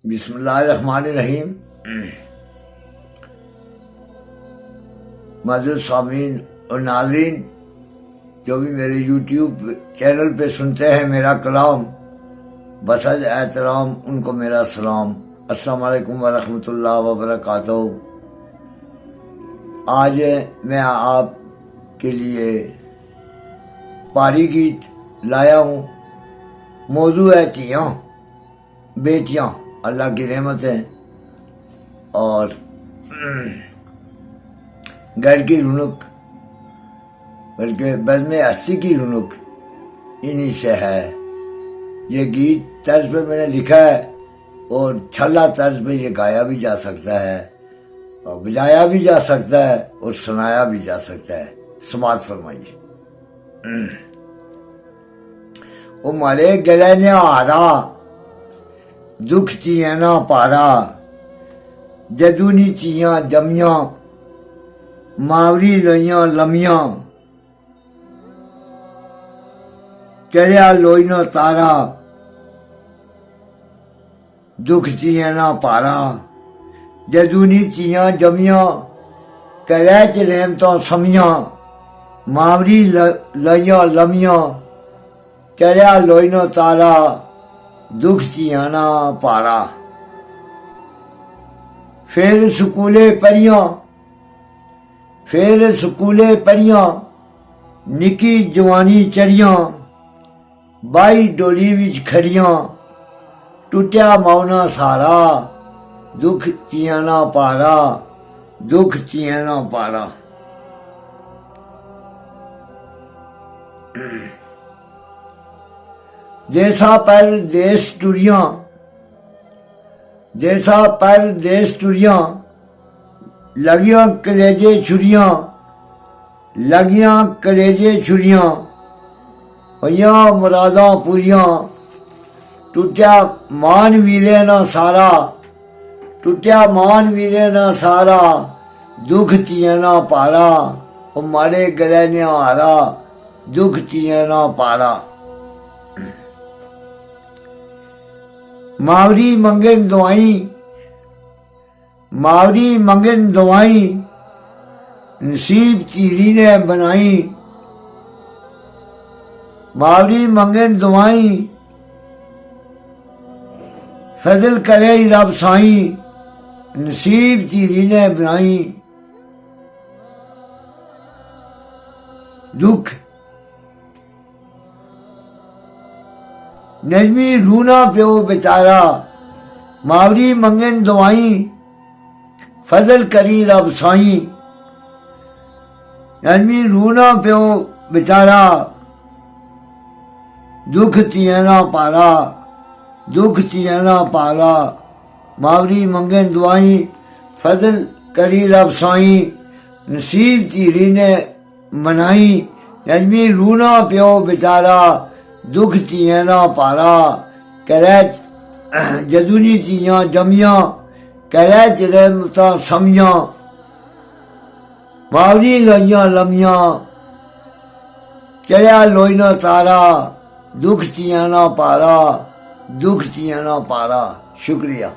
بسم اللہ الرحمن الرحیم۔ معزز سامعین اور ناظرین جو بھی میرے یوٹیوب چینل پہ سنتے ہیں میرا کلام، بسد احترام ان کو میرا سلام۔ السلام علیکم ورحمۃ اللہ وبرکاتہ۔ آج میں آپ کے لیے پہاڑی گیت لایا ہوں۔ موضوع ہے چیاں، بیٹیاں، اللہ کی رحمت ہے اور گھر کی رونق، بلکہ بزم ہستی کی رونق انہی سے ہے۔ یہ گیت طرز پہ میں نے لکھا ہے اور چھلا طرز پہ یہ گایا بھی جا سکتا ہے اور بجایا بھی جا سکتا ہے اور سنایا بھی جا سکتا ہے۔ سماعت فرمائیے۔ او مارے گلے نے آرا دکھ چیاں نہ پارا، جدونی چیاں جمیاں ماوری لئیاں لمیاں، چڑھیا لوئی نہ تارا دکھ چیاں نہ پارا، جدونی چیاں جمیاں کرے چ رحمتاں سمیاں، ماوری لئیاں لمیاں، چڑھیا لوئی نہ تارا دکھ چیاں نہ پارا۔ پھر سکولے پڑھیاں، پھر سکولے پڑھیاں، نکی جوانی چڑھیاں، بائی ڈولی وچ کھڑیاں، ٹوٹیا ماؤنا سارا دکھ چیاں نہ پارا، دکھ چیاں نہ پارا۔ جیسا پردیس ٹریاں، جیسا پردیس ٹریاں، لگیاں کلیجے چھریاں، لگیاں کلیجے چھریاں، ہویاں مراداں پوریاں، ٹوٹیا مان ویرے نہ سارا، ٹوٹیا مان ویرے نہ سارا دکھ چیاں نہ پارا، او مارے گلے نے ہارا دکھ چیاں نہ پارا۔ ماوری منگن دعائیں، ماوری منگن دعائیں، نصیب چیری نے بنائیں، ماوری منگن دعائیں، فضل کرے رب سائیں، نصیب چیری نے بنائیں، دکھ نجمی رونا پیو بیچارا، ماوری منگن دعائیں، فضل کری رب سائیں، نجمی رونا پیو بیچارا دکھ چیاں نہ پارا، دکھ چیاں نہ پارا، ماوری منگن دعائیں، فضل کری رب سائیں، نصیب چیری نے منائیں، نجمی رونا پیو بیچارا دکھ چیاں نہ پارا، کرے جدونی چیاں جمیاں، کرے رحمتاں سمیاں، ماوری لئیاں لمیاں، چڑھیا لوئی نہ تارا دکھ چیاں نہ پارا، دکھ چیاں نہ پارا۔ شکریہ۔